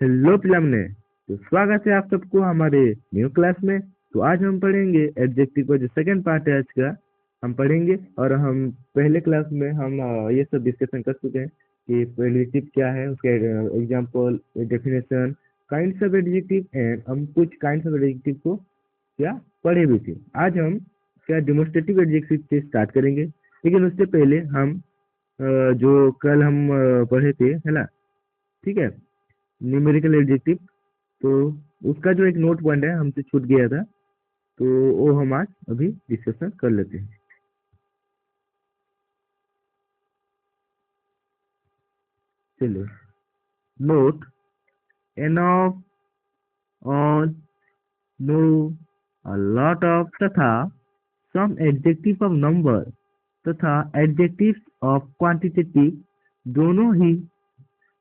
Hello प्लमने। तो स्वागत है आप सबको हमारे न्यू क्लास में। तो आज हम पढ़ेंगे एडजेक्टिव का जो सेकंड पार्ट है आज का हम पढ़ेंगे। और हम पहले क्लास में हम ये सब डिस्कशन कर चुके हैं कि एडजेक्टिव क्या है, उसके example, definition, kinds of adjective and हम कुछ काइंड्स ऑफ एडजेक्टिव को क्या पढ़े भी थे। आज हम क्या डेमोन्स्ट्रेटिव एडजेक्टिव से स्टार्ट करेंगे, लेकिन उससे पहले हम जो कल हम पढ़े थे है ना, ठीक है, न्यूमेरिकल एडजेक्टिव। तो उसका जो एक नोट पॉइंट है हमसे छूट गया था, तो वो हम आज अभी डिस्कशन कर लेते हैं। चलिए, note enough, all, no, a lot of तथा सम एडजेक्टिव ऑफ नंबर तथा एडजेक्टिव्स ऑफ क्वांटिटेटिव दोनों ही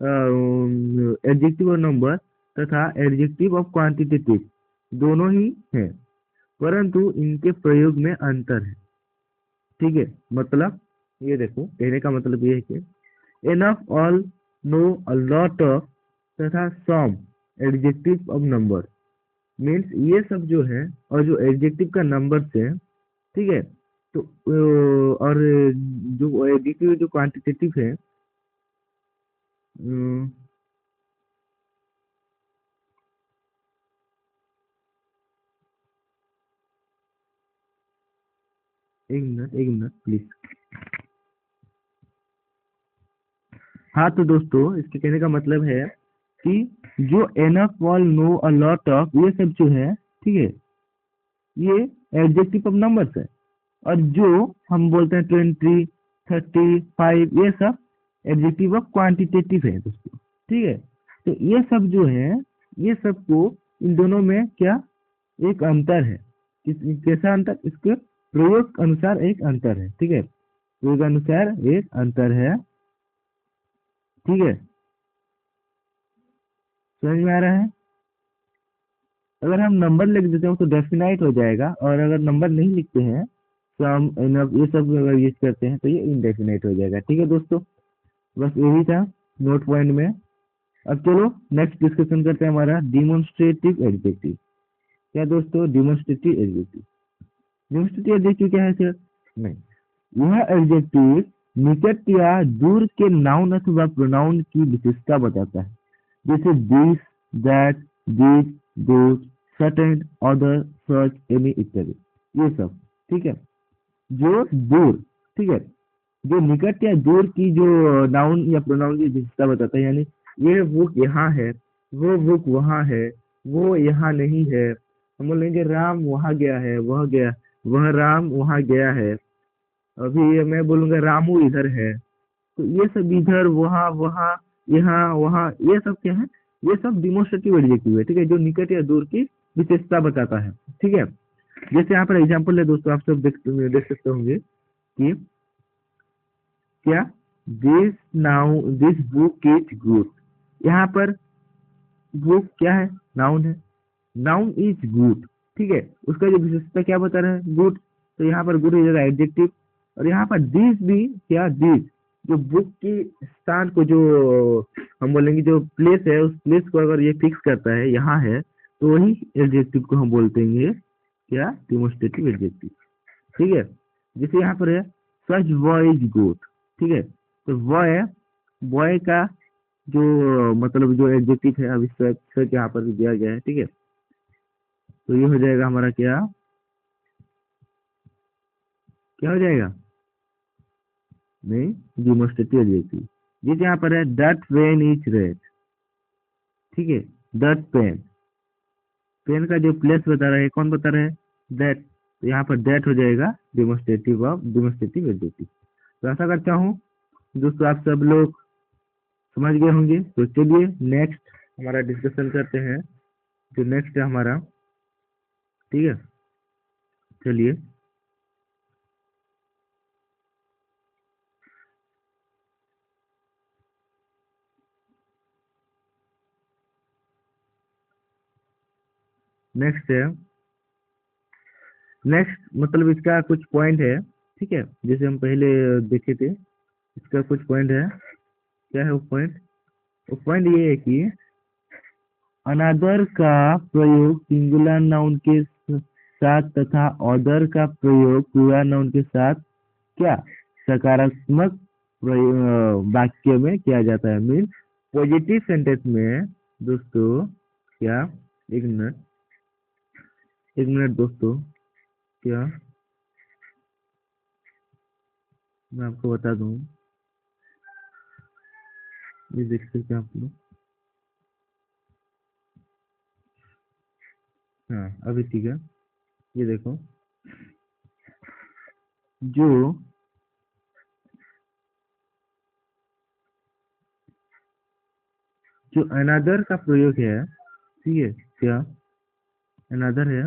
एडजेक्टिव ऑफ नंबर तथा एडजेक्टिव ऑफ क्वांटिटेटिव दोनों ही हैं, परंतु इनके प्रयोग में अंतर है। ठीक है, मतलब ये देखो, कहने का मतलब ये है कि enough, all, no, a lot of तथा some adjective of number means ये सब जो है, और जो एडजेक्टिव का नंबर से, ठीक है। तो और जो एडजेक्टिव जो क्वांटिटेटिव है, एक मिनट प्लीज। हाँ तो दोस्तों, इसके कहने का मतलब है कि जो enough, all, no, a lot of ये सब जो है, ठीक है, ये एडजेक्टिव ऑफ नंबर्स है। और जो हम बोलते हैं 20, 35, ये सब एडजेक्टिव ऑफ क्वांटिटेटिव है दोस्तों। ठीक है, तो ये सब जो है, ये सबको इन दोनों में क्या एक अंतर है। कैसा अंतर? इसके प्रयोग अनुसार एक अंतर है। ठीक है, प्रयोग अनुसार एक अंतर है। ठीक है, समझ में आ रहा है? अगर हम नंबर लिख देते हैं तो डेफिनाइट हो जाएगा, और अगर नंबर नहीं लिखते हैं तो हम ये सब अगर यूज करते हैं तो ये इनडेफिनाइट हो जाएगा। ठीक है दोस्तों, बस यही था नोट पॉइंट में। अब चलो नेक्स्ट डिस्कशन करते हैं हमारा डिमोन्स्ट्रेटिव एडजेक्टिव। क्या दोस्तों? Demonstrative adjective. डिमोन्स्ट्रेटिव एडजेक्टिव क्या है सर? नहीं, यह एडजेक्टिव निकट या दूर के नाउन अथवा प्रोनाउन की विशेषता बताता है, जैसे this, that, this, those, certain, other, such, any इत्यादि, ये सब। ठीक है, जो दूर, ठीक है, जो निकट या दूर की जो नाउन या प्रोनाउन की विशेषता बताता है, यानी ये बुक यहाँ है, वो बुक वहाँ है, वो यहाँ नहीं है। हम बोलेंगे राम वहाँ गया है, वह गया, वह राम वहाँ गया है। अभी मैं बोलूंगा रामू इधर है, तो ये सब इधर, वहाँ, वहाँ, यहाँ, वहाँ, ये सब क्या है? ये सब डिमोन्स्ट्रेटिव एडजेक्टिव है। ठीक है, जो निकट या दूर की विशेषता बताता है। ठीक है, जैसे यहाँ पर एग्जाम्पल है दोस्तों, आप सब देख सकते होंगे कि क्या, this now this book is good. यहाँ पर बुक क्या है? नाउन है, नाउन इज गुड। ठीक है, उसका जो विशेषता क्या बता रहा है? गुड। तो यहाँ पर गुड हो जाएगा एडजेक्टिव। और यहाँ पर दिस भी क्या, दिस जो बुक की स्थान को, जो हम बोलेंगे जो प्लेस है, उस प्लेस को अगर ये फिक्स करता है, यहाँ है, तो वही एडजेक्टिव को हम बोलते हैं क्या, डिमोन्स्ट्रेटिव एडजेक्टिव। ठीक है, जैसे यहाँ पर है सच बॉय इज गुड। ठीक है, तो बॉय, बॉय का जो मतलब जो एडजेक्टिव है, अभी सच यहाँ पर दिया गया है। ठीक है, तो ये हो जाएगा हमारा क्या, क्या हो जाएगा? नहीं, डिमोन्स्ट्रेटिव एडजेक्टिव। जैसे यहाँ पर है दैट पेन इज रेड। ठीक है, दैट पेन, पेन का जो प्लेस बता रहा है, कौन बता रहा है? दैट। तो यहाँ पर दैट हो जाएगा डिमोन्स्ट्रेटिव ऑफ डिमोन्स्ट्रेटिव एडजेक्टिव। तो ऐसा करता हूँ दोस्तों, आप सब लोग समझ गए होंगे। तो चलिए नेक्स्ट हमारा डिस्कशन करते हैं, जो नेक्स्ट है हमारा। ठीक है, चलिए नेक्स्ट है, नेक्स्ट मतलब इसका कुछ पॉइंट है। ठीक है, जैसे हम पहले देखे थे, इसका कुछ पॉइंट है। क्या है वो पॉइंट? वो पॉइंट ये है कि अनदर का प्रयोग सिंगुलर नाउन के साथ तथा अदर का प्रयोग प्लूरल नाउन के साथ क्या सकारात्मक वाक्य में किया जाता है। मीन पॉजिटिव सेंटेंस में दोस्तों क्या, एक मिनट दोस्तों, क्या मैं आपको बता दूं, ये देख सकते हैं आप लोग। हाँ अभी ठीक है, ये देखो, जो जो अनदर का प्रयोग है, ठीक है, क्या अनदर है,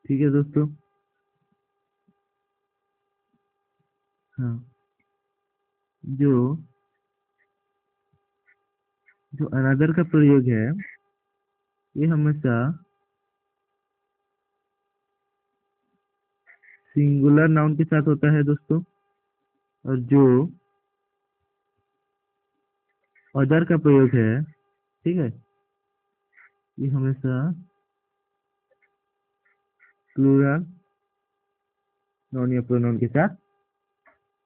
ठीक है दोस्तों। हाँ, जो जो अनदर का प्रयोग है ये हमेशा सिंगुलर नाउन के साथ होता है दोस्तों, और जो अदर का प्रयोग है, ठीक है, ये हमेशा प्लूरल नाउन या प्रोनाउन के साथ,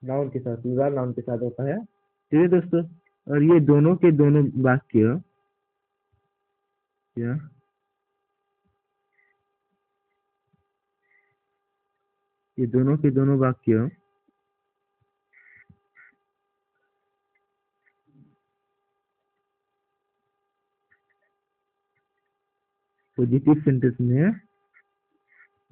प्लूरल नाउन के साथ होता है, ठीक है दोस्तों। और ये दोनों के दोनों वाक्य क्या, ये दोनों के दोनों वाक्य पॉजिटिव सेंटेंस में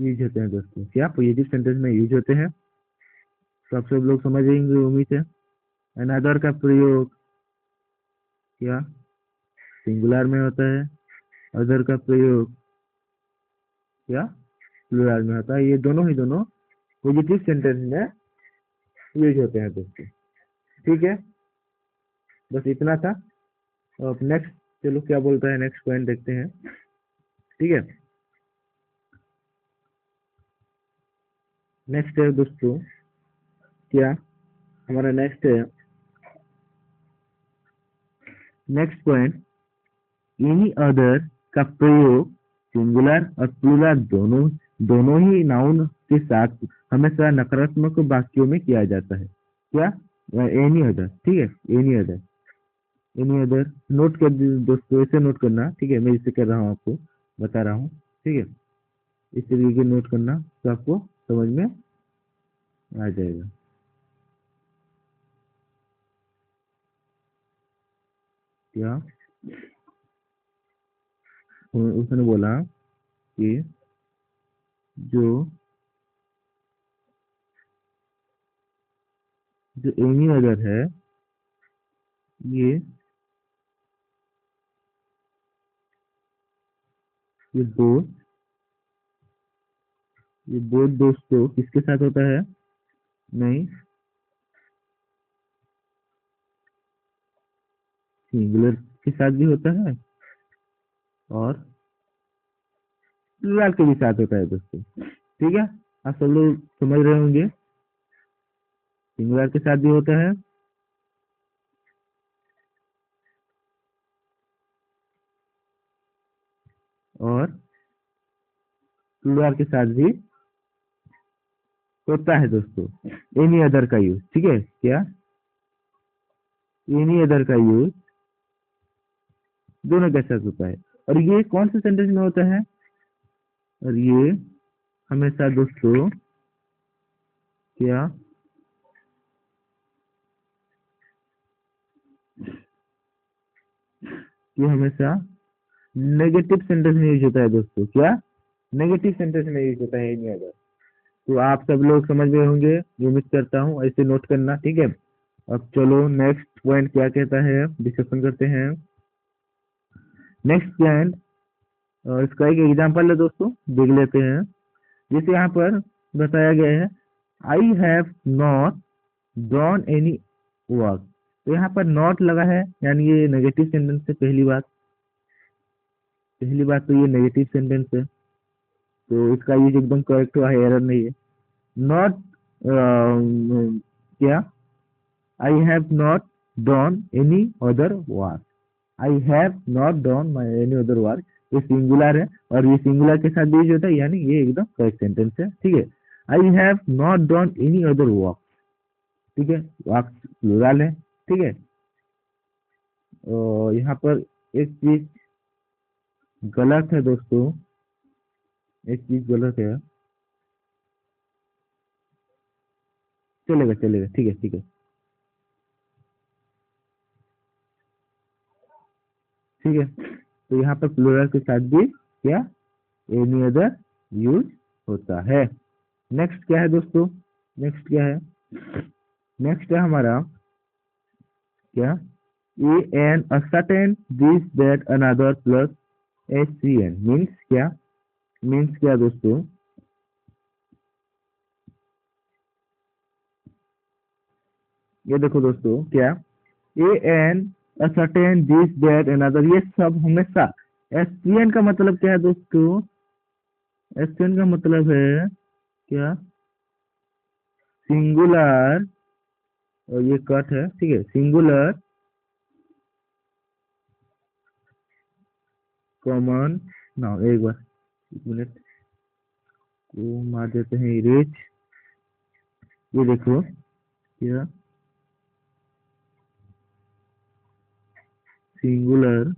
यूज होते हैं दोस्तों। क्या पॉजिटिव सेंटेंस में यूज होते हैं, तो आप सब लोग समझ जाएंगे उम्मीद है। अनदर का प्रयोग क्या सिंगुलर में होता है, अदर का प्रयोग क्या प्लूरल में होता है। ये दोनों ही दोनों पॉजिटिव सेंटेंस में यूज होते हैं दोस्तों, ठीक है, बस इतना था। अब नेक्स्ट, चलो क्या बोलता है नेक्स्ट पॉइंट देखते हैं, ठीक है। नेक्स्ट है दोस्तों, क्या हमारा नेक्स्ट है, नेक्स्ट पॉइंट, एनी अदर का प्रयोग सिंगुलर और प्लूरल दोनों दोनों ही नाउन के साथ हमेशा नकारात्मक वाक्यों में किया जाता है। क्या एनी अदर, ठीक है, any other, any other note कर दीजिए दोस्तों, ऐसे नोट करना, ठीक है, मैं इसे कर रहा हूँ, आपको बता रहा हूँ, ठीक है, इस तरीके नोट करना तो आपको समझ में आ जाएगा। क्या उसने बोला कि जो जो एनी अदर है, ये ये बोथ ये बोथ दोस्तों किसके साथ होता है, नहीं सिंगुलर के साथ भी होता है और प्लूरल के भी साथ होता है दोस्तों, ठीक है, आप सब लोग समझ रहे होंगे, सिंगुलर के साथ भी होता है और प्लूरल के साथ भी होता है दोस्तों। एनी अदर का यूज, ठीक है, क्या एनी अदर का यूज दोनों के साथ होता है, और ये कौन से सेंटेंस में होता है, और ये हमेशा दोस्तों क्या ये हमेशा नेगेटिव सेंटेंस में यूज होता है दोस्तों। क्या नेगेटिव सेंटेंस में यूज होता है एनी अदर। तो आप सब लोग समझ गए होंगे, उम्मीद करता हूँ, ऐसे नोट करना, ठीक है। अब चलो नेक्स्ट पॉइंट क्या कहता है डिस्कशन करते हैं। नेक्स्ट पॉइंट, इसका एक एग्जांपल है दोस्तों, देख लेते हैं। जैसे यहाँ पर बताया गया है, I have not done any work, तो यहाँ पर नॉट लगा है, यानी ये नेगेटिव सेंटेंस है। पहली बात तो ये नेगेटिव सेंटेंस है, तो इसका यूज एकदम करेक्ट हुआ है, एरर नहीं है। नॉट क्या, आई have not done any other work, I have not done my any other work, ये सिंगुलर है और ये सिंगुलर के साथ यूज होता है, यानी ये एकदम करेक्ट सेंटेंस है। ठीक है, I have not done any other work, ठीक है, वर्क प्लूरल है। ठीक है, और यहाँ पर एक चीज गलत है दोस्तों, एक चीज गलत है, चलेगा चलेगा, ठीक है ठीक है ठीक है। तो यहाँ पर प्लूरल के साथ भी क्या, एनी अदर यूज होता है। नेक्स्ट क्या है दोस्तों, नेक्स्ट क्या है, नेक्स्ट है हमारा क्या, a an a certain this that another plus S C N means क्या, मीन्स क्या दोस्तों, ये देखो दोस्तों क्या, a an a certain this that another, ये सब हमेशा, एस सी एन का मतलब क्या है दोस्तों, एस सी एन का मतलब है क्या, सिंगुलर, और ये कट है, ठीक है, सिंगुलर कॉमन नाउन, एक बार, एक मिनट को मार देते हैं इरेज, ये देखो क्या, सिंगुलर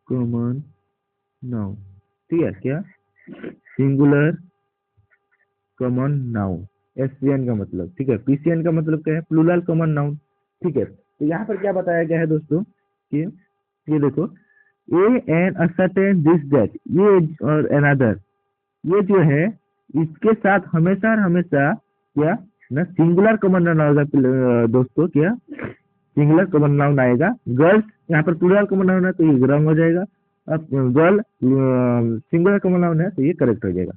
कॉमन नाउन, ठीक है क्या, सिंगुलर कॉमन नाउन, एससीएन का मतलब, ठीक है, पीसीएन का मतलब क्या है, प्लूरल कॉमन नाउन। ठीक है, तो यहाँ पर क्या बताया गया है दोस्तों कि ये देखो, a an a certain this that, ये और अनदर, ये जो है इसके साथ हमेशा और हमेशा क्या ना, सिंगुलर कॉमन नाउन आएगा दोस्तों, क्या सिंगुलर कॉमन नाउन आएगा। गर्ल्स यहाँ पर प्लूरल कॉमन नाउन है तो ये रॉन्ग हो जाएगा, अब गर्ल सिंगुलर कॉमन नाउन है तो ये करेक्ट हो जाएगा।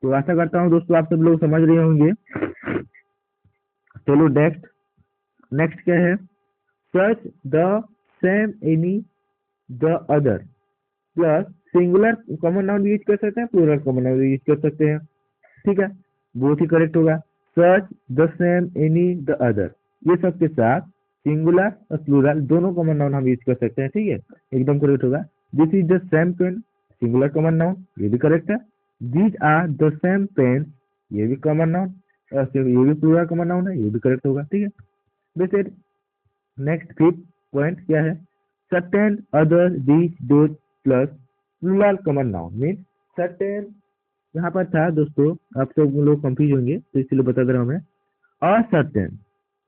तो आशा करता हूँ दोस्तों आप सब लोग समझ रहे होंगे। चलो नेक्स्ट, नेक्स्ट क्या है, search the same any the other plus singular common noun use कर सकते हैं, प्लूरल कॉमन नाउन यूज कर सकते हैं। ठीक है, बहुत ही करेक्ट होगा, search the same any the other, ये सब के साथ सिंगुलर और प्लूरल दोनों कॉमन नाउन हम यूज कर सकते हैं। ठीक है, एकदम करेक्ट होगा। This is the same pen, singular common noun, ये भी करेक्ट है। These are the same pen, ये भी कॉमन नाउन, ये भी प्लूरल कॉमन नाउन है, ये भी करेक्ट होगा। ठीक है, वैसे नेक्स्ट फिफ्थ पॉइंट क्या है, certain other these those plus plural common noun mean, certain यहाँ पर था दोस्तों, आप सब लोग कंफ्यूज होंगे तो इसलिए बता दे रहा हूँ मैं, असर्टेन,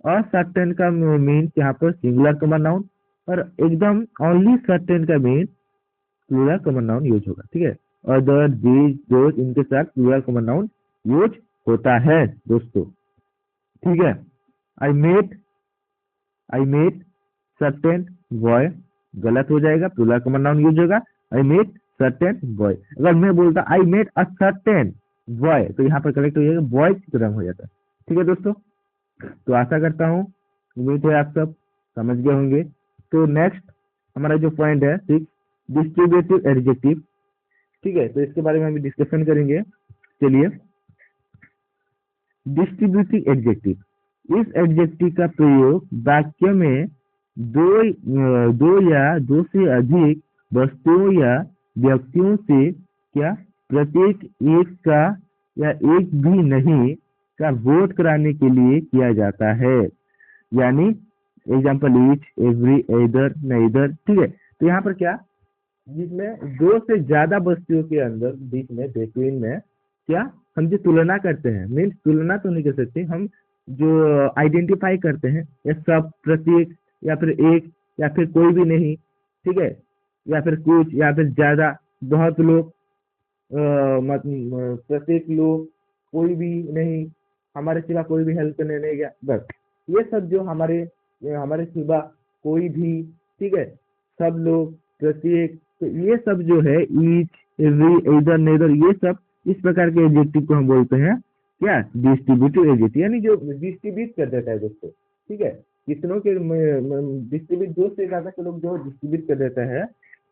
असर्टेन का मीन यहाँ पर सिंगुलर कॉमन नाउन, और एकदम ओनली सर्टेन का mean plural common noun use होगा। ठीक है, अदर दीज दोज इनके साथ प्लूरल कॉमन नाउन यूज होता है दोस्तों। ठीक है, I met, I met certain boy, गलत हो जाएगा, प्लूरल कॉमन नाउन यूज होगा, आई मेट सर्टेन बॉय। अगर मैं बोलता I met a certain boy तो यहाँ पर करेक्ट हो जाएगा, बॉय की तरह हो जाता है। ठीक है दोस्तों, तो आशा करता हूँ, उम्मीद है आप सब समझ गए होंगे। तो नेक्स्ट हमारा जो पॉइंट है सिक्स, डिस्ट्रीब्यूटिव एडजेक्टिव। ठीक है, तो इसके बारे में हम डिस्कशन करेंगे। चलिए, डिस्ट्रीब्यूटिव एडजेक्टिव, इस एडजेक्टिव का प्रयोग वाक्य में दो या दो से अधिक वस्तुओं या व्यक्तियों से क्या, प्रत्येक एक का या एक भी नहीं का वोट कराने के लिए किया जाता है, यानी example each, every, either, neither. ठीक है, तो यहाँ पर क्या, जिसमें दो से ज्यादा वस्तुओं के अंदर बीच में बिटवीन में क्या, हम जो तुलना करते हैं, मीन्स तुलना तो नहीं कर सकते हम, जो आइडेंटिफाई करते हैं, या सब, प्रत्येक, या फिर एक, या फिर कोई भी नहीं, ठीक है, या फिर कुछ, या फिर ज्यादा, बहुत लोग, प्रत्येक लोग, कोई भी नहीं, हमारे सिवा कोई भी हेल्प करने नहीं गया, बस ये सब जो हमारे सिवा कोई भी, ठीक है, सब लोग, प्रत्येक, तो ये सब जो है ईच, एवरी, इधर, नेदर, ये सब इस प्रकार के एडजेक्टिव को हम बोलते हैं क्या, डिस्ट्रीब्यूटिव एडजेक्टिव, यानी जो डिस्ट्रीब्यूट कर देता है दोस्तों। ठीक है, कितनों के डिस्ट्रीब्यूट, दो से ज्यादा के लोग जो डिस्ट्रीब्यूट कर देता है,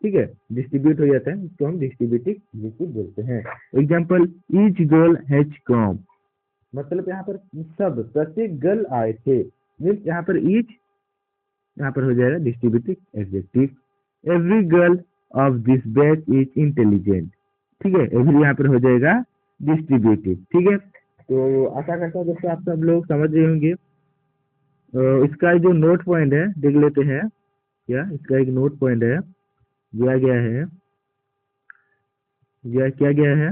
ठीक है, डिस्ट्रीब्यूट हो जाता है, इसको हम डिस्ट्रीब्यूटिव एडजेक्टिव बोलते हैं। Example, each girl has come, मतलब यहाँ पर सब प्रत्येक गर्ल आए थे, मीन्स यहाँ पर ईच यहाँ पर हो जाएगा distributive adjective. Every girl of this batch is intelligent, ठीक है, एवरी यहाँ पर हो जाएगा डिस्ट्रीब्यूटिव। ठीक है, तो आशा करता हूँ दोस्तों आप सब लोग समझ रहे होंगे। इसका जो नोट पॉइंट है देख लेते हैं, क्या इसका एक नोट पॉइंट है दिया गया है, क्या गया है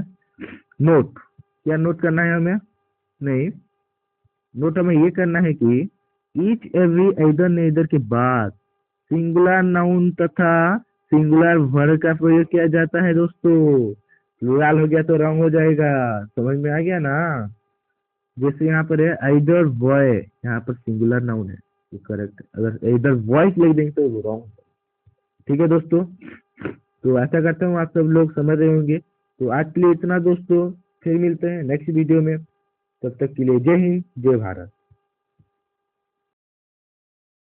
नोट, क्या नोट करना है हमें, नहीं, नोट हमें ये करना है कि ईच एवरी एदर नेदर के बाद सिंगुलर नाउन तथा सिंगुलर वर्ब का प्रयोग किया जाता है दोस्तों। प्लूरल हो गया तो रॉन्ग हो जाएगा, समझ में आ गया ना। जैसे यहाँ पर है आइदर बॉय, यहाँ पर सिंगुलर नाउन है तो करेक्ट, अगर इधर वॉइस लिख देंगे तो रॉन्ग। ठीक है दोस्तों, तो ऐसा करता हूँ आप सब लोग समझ रहे होंगे। तो आज के लिए इतना दोस्तों, फिर मिलते हैं नेक्स्ट वीडियो में, तब तक के लिए जय हिंद जय भारत।